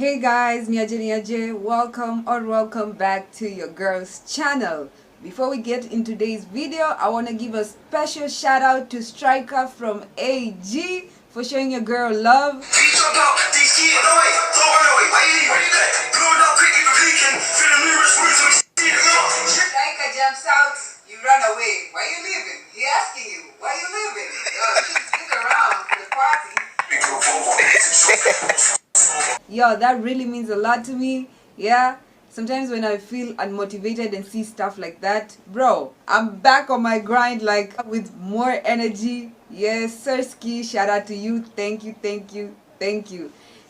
Hey guys, niaje, welcome back to your girl's channel. Before we get in today's video, I want to give a special shout out to Striker from AG for showing your girl love. Striker jumps out, you run away. Why you leaving? He asking you, why you leaving? You should stick around for the party. Yo, that really means a lot to me. Yeah, sometimes when I feel unmotivated and see stuff like that, bro, I'm back on my grind, like with more energy. Yes, Sirski, shout out to you. Thank you.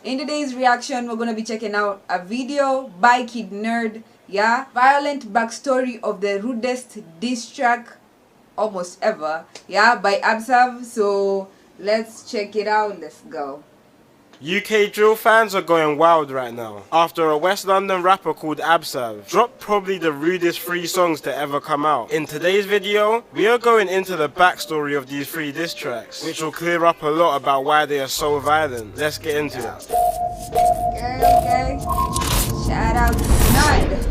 In today's reaction, we're gonna be checking out a video by Kid Nerd. Yeah, violent backstory of the rudest diss track almost ever. Yeah, by Absav. So let's check it out. Let's go. UK drill fans are going wild right now after a West London rapper called Absav dropped probably the rudest 3 songs to ever come out. In today's video, we are going into the backstory of these 3 diss tracks, which will clear up a lot about why they are so violent. Let's get into it. Okay. Shout out to Nerd.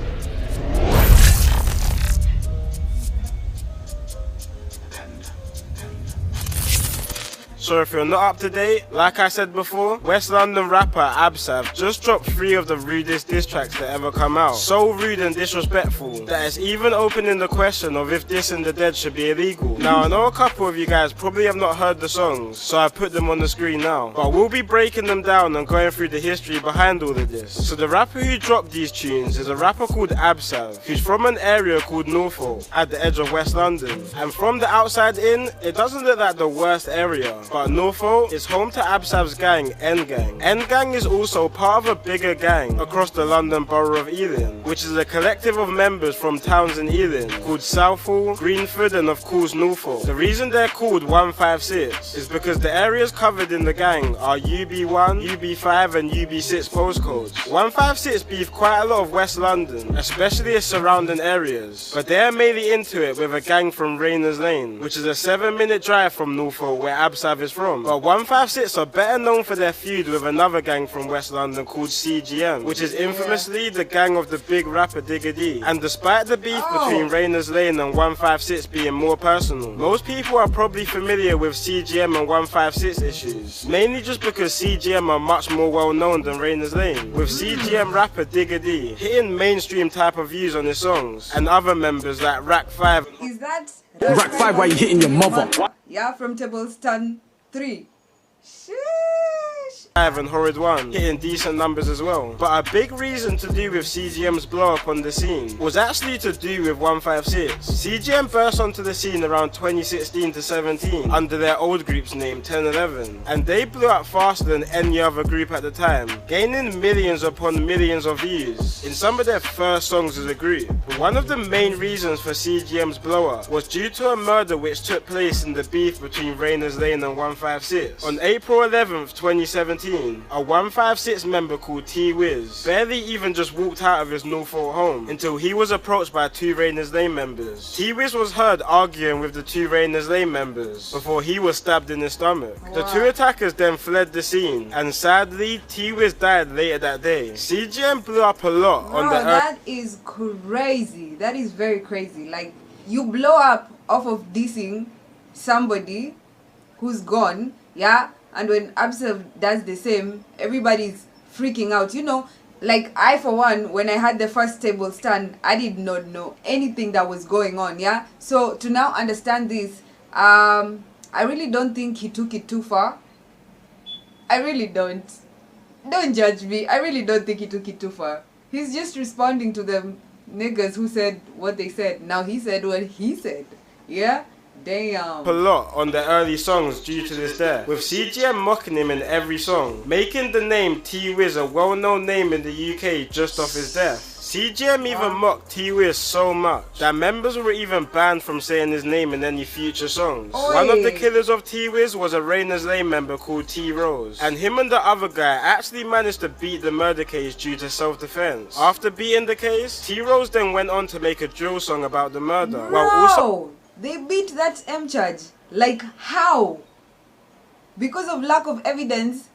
So if you're not up to date, like I said before, West London rapper Absav just dropped 3 of the rudest diss tracks to ever come out. So rude and disrespectful that it's even opening the question of if dissing the dead should be illegal. Now I know a couple of you guys probably have not heard the songs, so I put them on the screen now. But we'll be breaking them down and going through the history behind all of this. So the rapper who dropped these tunes is a rapper called Absav, who's from an area called Norfolk, at the edge of West London. And from the outside in, it doesn't look like the worst area. But Norfolk is home to Absav's gang, N-Gang. N-Gang is also part of a bigger gang across the London borough of Ealing, which is a collective of members from towns in Ealing called Southall, Greenford and of course Norfolk. The reason they're called 156 is because the areas covered in the gang are UB1, UB5 and UB6 postcodes. 156 beef quite a lot of West London, especially its surrounding areas, but they are mainly into it with a gang from Rayners Lane, which is a 7-minute drive from Norfolk where Absav is from. But 156 are better known for their feud with another gang from West London called CGM, which is infamously the gang of the big rapper Digga D. And despite the beef between Rayners Lane and 156 being more personal, most people are probably familiar with CGM and 156 issues, mainly just because CGM are much more well known than Rayners Lane, with CGM rapper Digga D hitting mainstream type of views on his songs, and other members like Rack 5. Is that Rack 5 while you hitting your mother? Yeah, from Tableston 3. Sheesh. And Horrid 1 hitting decent numbers as well. But a big reason to do with CGM's blow up on the scene was actually to do with 156. CGM burst onto the scene around 2016 to 17 under their old group's name 1011, and they blew up faster than any other group at the time, gaining millions upon millions of views in some of their first songs as a group. But one of the main reasons for CGM's blow up was due to a murder which took place in the beef between Rayners Lane and 156. On April 11th, 2017, a 156 member called T-Wiz barely even just walked out of his Norfolk home until he was approached by 2 Rayners Lane members. T-Wiz was heard arguing with the 2 Rayners Lane members before he was stabbed in the stomach. Wow. The 2 attackers then fled the scene, and sadly T-Wiz died later that day. CGM blew up a lot on the that is crazy. That is very crazy. Like, you blow up off of dissing somebody who's gone, yeah? And when Absav does the same, everybody's freaking out. You know, like I for one, when I had the first table stand, I did not know anything that was going on, yeah? So to now understand this, I really don't think he took it too far. I really don't. Don't judge me. I really don't think he took it too far. He's just responding to them niggas who said what they said. Now he said what he said, yeah? Damn. A lot on the early songs due to this death, with CGM mocking him in every song, making the name T-Wiz a well-known name in the UK just off his death. CGM even mocked T-Wiz so much that members were even banned from saying his name in any future songs. Oi. One of the killers of T-Wiz was a Rayners Lane member called T-Rose, and him and the other guy actually managed to beat the murder case due to self-defense. After beating the case, T-Rose then went on to make a drill song about the murder, while also... They beat that M charge. Like, how? Because of lack of evidence?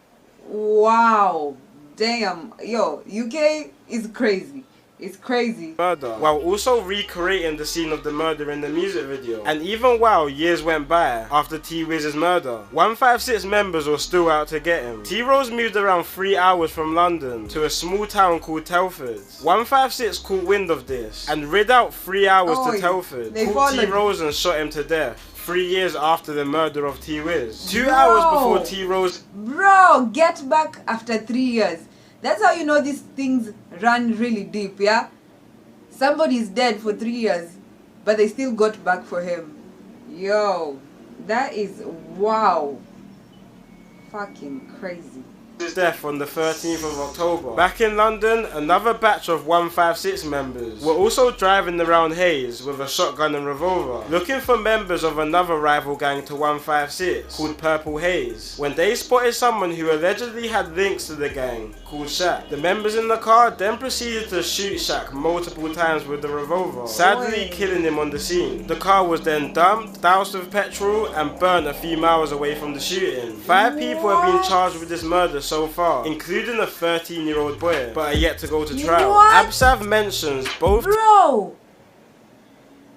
Wow. Damn, yo, UK is crazy. It's crazy. Murder, while also recreating the scene of the murder in the music video. And even while years went by after T-Wiz's murder, 156 members were still out to get him. T-Rose moved around 3 hours from London to a small town called Telford. 156 caught wind of this and rid out 3 hours to Telford, caught T-Rose and shot him to death 3 years after the murder of T-Wiz. 2 hours before T-Rose... Bro, get back after 3 years. That's how you know these things run really deep, yeah? Somebody's dead for 3 years, but they still got back for him. Yo, that is wow. Fucking crazy. His death on the 13th of October. Back in London, another batch of 156 members were also driving around Hayes with a shotgun and revolver, looking for members of another rival gang to 156 called Purple Haze, when they spotted someone who allegedly had links to the gang called Shaq. The members in the car then proceeded to shoot Shaq multiple times with the revolver, sadly killing him on the scene. The car was then dumped, doused with petrol and burnt a few miles away from the shooting. 5 people have been charged with this murder so far, including a 13-year-old boy, but are yet to go to trial. Absav mentions both... Bro!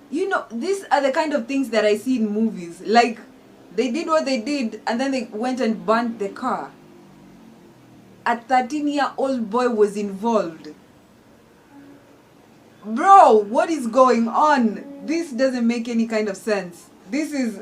You know, these are the kind of things that I see in movies. Like, they did what they did and then they went and burnt the car. A 13-year-old boy was involved. Bro, what is going on? This doesn't make any kind of sense. This is...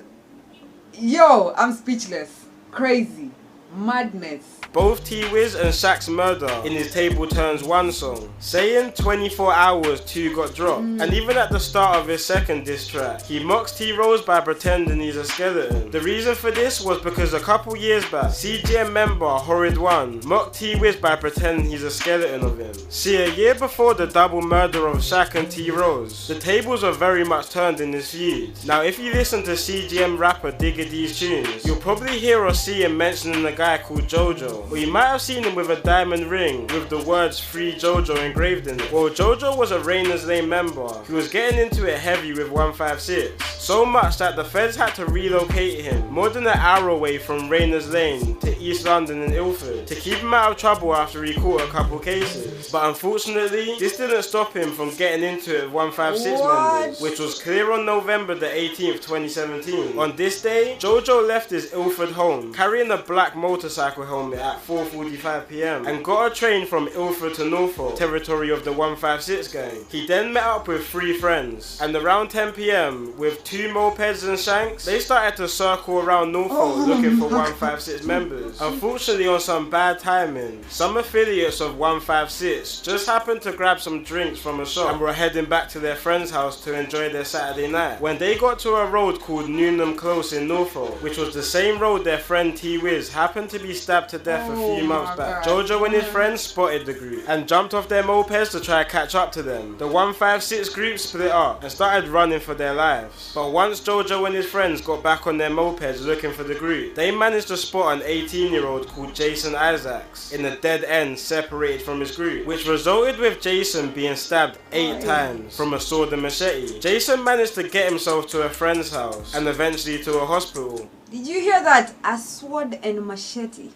Yo, I'm speechless. Crazy. Madness. Both T-Wiz and Shaq's murder in his Table Turns 1 song, saying 24 hours 2 got dropped. And even at the start of his second diss track, he mocks T-Rose by pretending he's a skeleton. The reason for this was because a couple years back, CGM member Horrid One mocked T-Wiz by pretending he's a skeleton of him. See, a year before the double murder of Shaq and T-Rose, the tables were very much turned in this feud. Now if you listen to CGM rapper Digga D's tunes, you'll probably hear or see him mentioning a guy called Jojo. Or you might have seen him with a diamond ring with the words Free Jojo engraved in it. Well, Jojo was a Rainers Lane member who was getting into it heavy with 156. So much that the feds had to relocate him more than an hour away from Rainers Lane to East London and Ilford to keep him out of trouble after he caught a couple cases. But unfortunately, this didn't stop him from getting into it with 156 members, which was clear on November the 18th, 2017. On this day, Jojo left his Ilford home carrying a black motorcycle helmet at 4:45 PM and got a train from Ilford to Norfolk, territory of the 156 gang. He then met up with 3 friends and around 10 PM with 2 mopeds and shanks, they started to circle around Norfolk looking for 156 members. Unfortunately, on some bad timing, some affiliates of 156 just happened to grab some drinks from a shop and were heading back to their friend's house to enjoy their Saturday night. When they got to a road called Newnham Close in Norfolk, which was the same road their friend T-Wiz happened to be stabbed to death a few months back, Jojo and his friends spotted the group and jumped off their mopeds to try to catch up to them. The 156 group split up and started running for their lives. But once Jojo and his friends got back on their mopeds looking for the group, they managed to spot an 18-year-old called Jason Isaacs in a dead end separated from his group, which resulted with Jason being stabbed 8 times from a sword and machete. Jason managed to get himself to a friend's house and eventually to a hospital. Did you hear that? A sword and machete.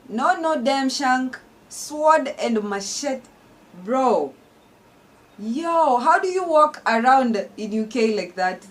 No damn shank. Sword and machete. Bro. Yo, how do you walk around in UK like that?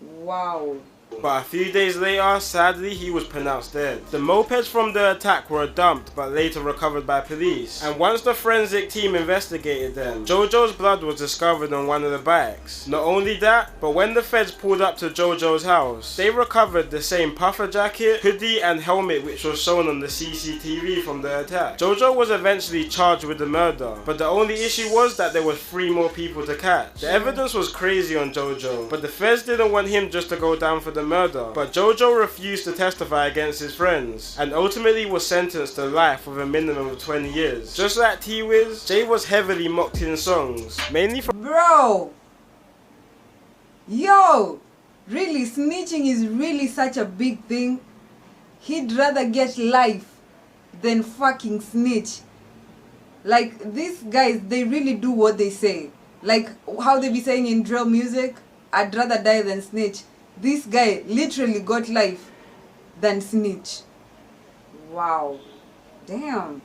Wow. But a few days later, sadly, he was pronounced dead. The mopeds from the attack were dumped but later recovered by police. And once the forensic team investigated them, Jojo's blood was discovered on one of the bikes. Not only that, but when the feds pulled up to Jojo's house, they recovered the same puffer jacket, hoodie and helmet which was shown on the CCTV from the attack. Jojo was eventually charged with the murder, but the only issue was that there were 3 more people to catch. The evidence was crazy on Jojo, but the feds didn't want him just to go down for the murder. But Jojo refused to testify against his friends and ultimately was sentenced to life with a minimum of 20 years. Just like T-Wiz, Jay was heavily mocked in songs, mainly for— Bro! Yo! Really, snitching is really such a big thing. He'd rather get life than fucking snitch. Like, these guys, they really do what they say. Like, how they be saying in drill music, I'd rather die than snitch. This guy literally got life than snitch. Wow. Damn.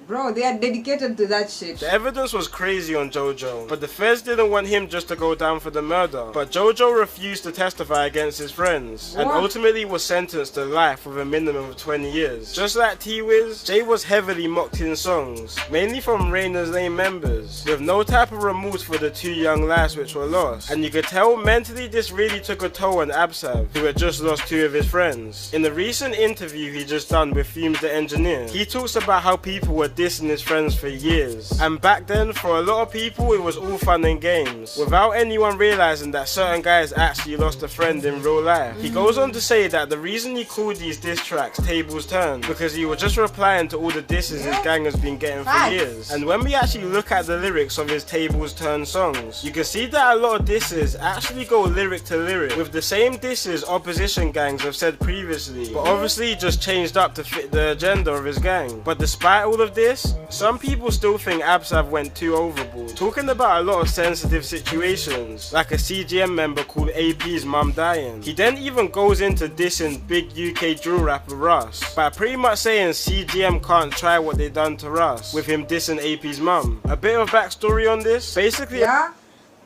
Bro, they are dedicated to that shit. The evidence was crazy on Jojo, but the feds didn't want him just to go down for the murder. But Jojo refused to testify against his friends, and ultimately was sentenced to life with a minimum of 20 years. Just like T-Wiz, Jay was heavily mocked in songs, mainly from Rainer's Lane members, with no type of remorse for the 2 young lives which were lost. And you could tell mentally this really took a toll on Absav, who had just lost 2 of his friends. In the recent interview he just done with Fumes the Engineer, he talks about how people were dissing his friends for years, and back then for a lot of people it was all fun and games, without anyone realizing that certain guys actually lost a friend in real life. He goes on to say that the reason he called these diss tracks Tables Turn, because he was just replying to all the disses his gang has been getting for years. And when we actually look at the lyrics of his Tables Turn songs, you can see that a lot of disses actually go lyric to lyric with the same disses opposition gangs have said previously, but obviously just changed up to fit the agenda of his gang. But despite all of this, some people still think Absav went too overboard, talking about a lot of sensitive situations, like a CGM member called AP's mum dying. He then even goes into dissing big UK drill rapper Russ, by pretty much saying CGM can't try what they done to Russ, with him dissing AP's mum. A bit of backstory on this, basically... Yeah,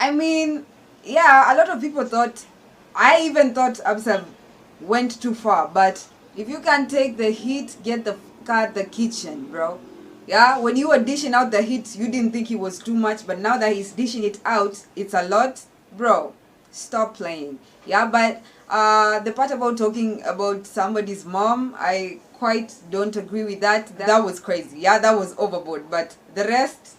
I mean, yeah, a lot of people thought, I even thought Absav went too far, but if you can take the heat, get the fuck out the kitchen, bro. Yeah, when you were dishing out the hits, you didn't think it was too much, but now that he's dishing it out, it's a lot. Bro, stop playing. Yeah, but the part about talking about somebody's mom, I quite don't agree with that. That was crazy. Yeah, that was overboard. But the rest,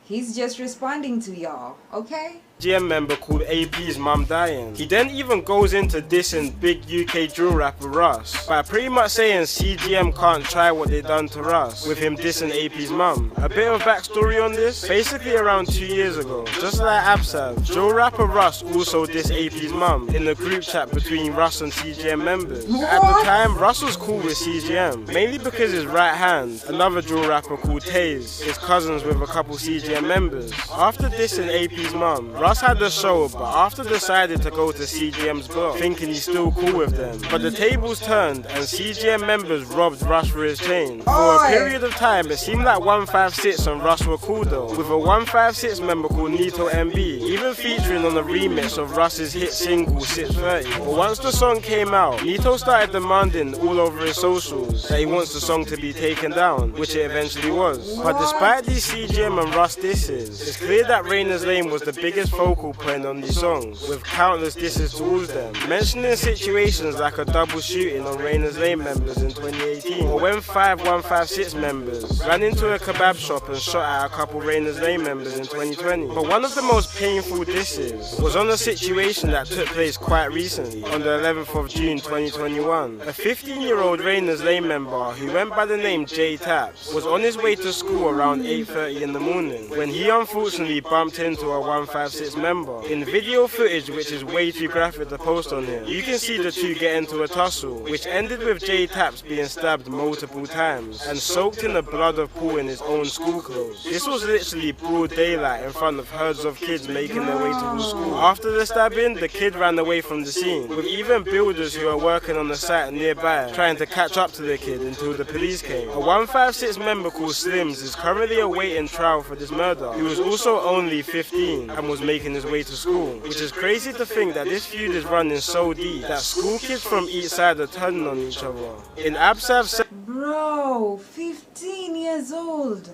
he's just responding to y'all, okay? GM member called AP's mum dying. He then even goes into dissing big UK drill rapper Russ, by pretty much saying CGM can't try what they done to Russ, with him dissing AP's mum. A bit of backstory on this, basically around 2 years ago, just like Absav, drill rapper Russ also dissed AP's mum in the group chat between Russ and CGM members. At the time, Russ was cool with CGM, mainly because his right hand, another drill rapper called Taze, is cousins with a couple CGM members. After dissing AP's mum, Russ had the show, but after decided to go to CGM's block, thinking he's still cool with them. But the tables turned and CGM members robbed Russ for his chain. For a period of time, it seemed like 156 and Russ were cool though, with a 156 member called Nito MB, even featuring on a remix of Russ's hit single 630. But once the song came out, Nito started demanding all over his socials that he wants the song to be taken down, which it eventually was. But despite these CGM and Russ disses, it's clear that Rainer's Lane was the biggest focal point on these songs, with countless disses towards them, mentioning situations like a double shooting on Rainer's Lane members in 2018, or when 5156 members ran into a kebab shop and shot at a couple Rainer's Lane members in 2020. But one of the most painful disses was on a situation that took place quite recently, on the 11th of June 2021. A 15-year-old Rainer's Lane member who went by the name J Taps was on his way to school around 8:30 in the morning when he unfortunately bumped into a 156 member. In video footage, which is way too graphic to post on here, you can see the two get into a tussle, which ended with J Taps being stabbed multiple times and soaked in the blood of Paul in his own school clothes. This was literally broad daylight in front of herds of kids making their way to school. After the stabbing, the kid ran away from the scene, with even builders who are working on the site nearby trying to catch up to the kid until the police came. A 156 member called Slims is currently awaiting trial for this murder, who was also only 15 and was making his way to school, which is crazy to think that this feud is running so deep that school kids from each side are turning on each other. In Absav, Bro, 15 years old.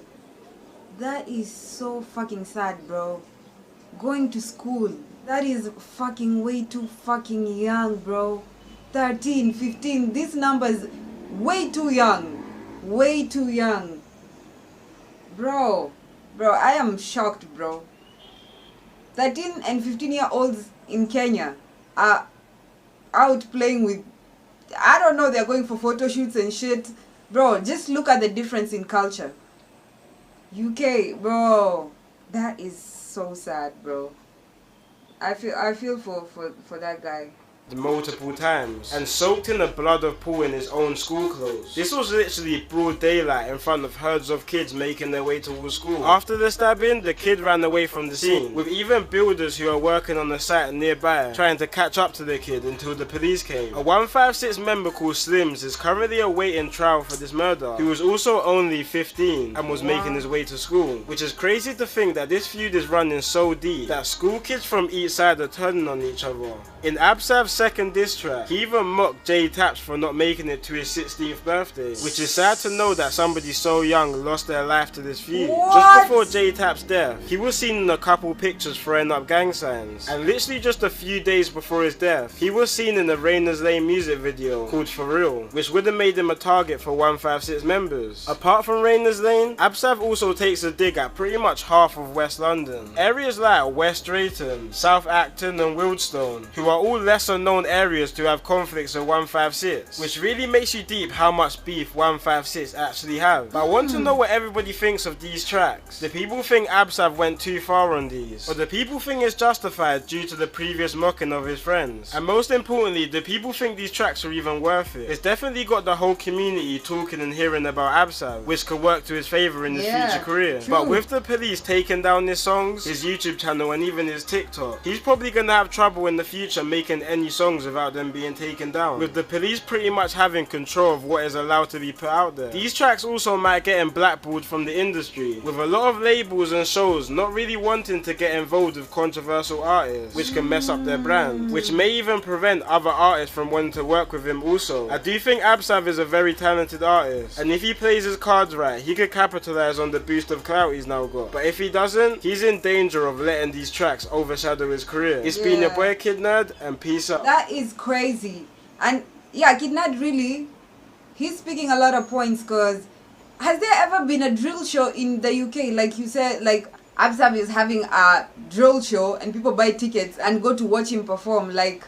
That is so fucking sad, bro. Going to school. That is fucking way too fucking young, bro. 13, 15, this number is way too young. Way too young. Bro, I am shocked, bro. 13 and 15-year-olds in Kenya are out playing with, I don't know, they're going for photo shoots and shit. Bro, just look at the difference in culture. UK, bro, that is so sad, bro. I feel for that guy. multiple times and soaked in the blood of Paul in his own school clothes. This was literally broad daylight in front of herds of kids making their way towards school. After the stabbing, the kid ran away from the scene, with even builders who are working on the site nearby trying to catch up to the kid until the police came. A 156 member called Slims is currently awaiting trial for this murder, who was also only 15 and was making his way to school, which is crazy to think that this feud is running so deep that school kids from each side are turning on each other. In Absav's second diss track, he even mocked J Taps for not making it to his 16th birthday, which is sad to know that somebody so young lost their life to this feud. Just before J Taps' death, he was seen in a couple pictures throwing up gang signs, and literally just a few days before his death, he was seen in the Rainers Lane music video called For Real, which would have made him a target for 156 members. Apart from Rainers Lane, Absav also takes a dig at pretty much half of West London. Areas like West Drayton, South Acton and Wildstone, who are all lesser known areas to have conflicts with 156, which really makes you deep how much beef 156 actually have. But I want to know what everybody thinks of these tracks. Do people think Absav went too far on these? Or do people think it's justified due to the previous mocking of his friends? And most importantly, do people think these tracks are even worth it? It's definitely got the whole community talking and hearing about Absav, which could work to his favour in his future career. True. But with the police taking down his songs, his YouTube channel and even his TikTok, he's probably gonna have trouble in the future making any songs without them being taken down, with the police pretty much having control of what is allowed to be put out there. These tracks also might get him blackballed from the industry, with a lot of labels and shows not really wanting to get involved with controversial artists, which can mess up their brand, which may even prevent other artists from wanting to work with him also. I do think Absav is a very talented artist, and if he plays his cards right, he could capitalise on the boost of clout he's now got. But if he doesn't, he's in danger of letting these tracks overshadow his career. It's been your boy Kid Nerd, and peace out. That is crazy. And yeah, Kid Nerd really, he's speaking a lot of points, because has there ever been a drill show in the UK? Like you said, like Absav is having a drill show and people buy tickets and go to watch him perform. Like,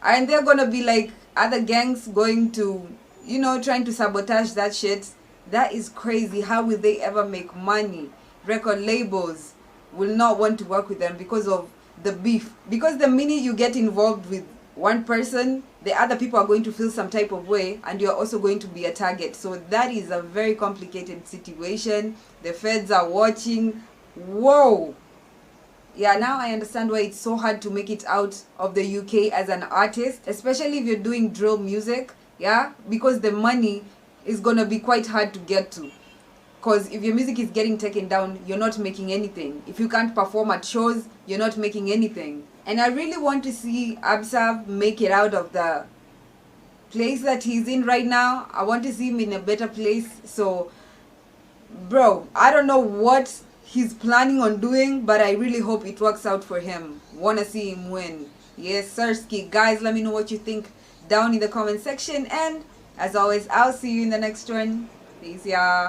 aren't there gonna be like other gangs going to, you know, trying to sabotage that shit? That is crazy. How will they ever make money? Record labels will not want to work with them because of the beef. Because the minute you get involved with one person, the other people are going to feel some type of way, and you're also going to be a target. So that is a very complicated situation. The feds are watching. Whoa. Yeah, now I understand why it's so hard to make it out of the UK as an artist, especially if you're doing drill music. Yeah, because the money is gonna be quite hard to get to. Because if your music is getting taken down, you're not making anything. If you can't perform at shows, you're not making anything. And I really want to see Absav make it out of the place that he's in right now. I want to see him in a better place. So, bro, I don't know what he's planning on doing, but I really hope it works out for him. Wanna see him win. Yes, Sirski. Guys, let me know what you think down in the comment section. And as always, I'll see you in the next one. Peace, y'all.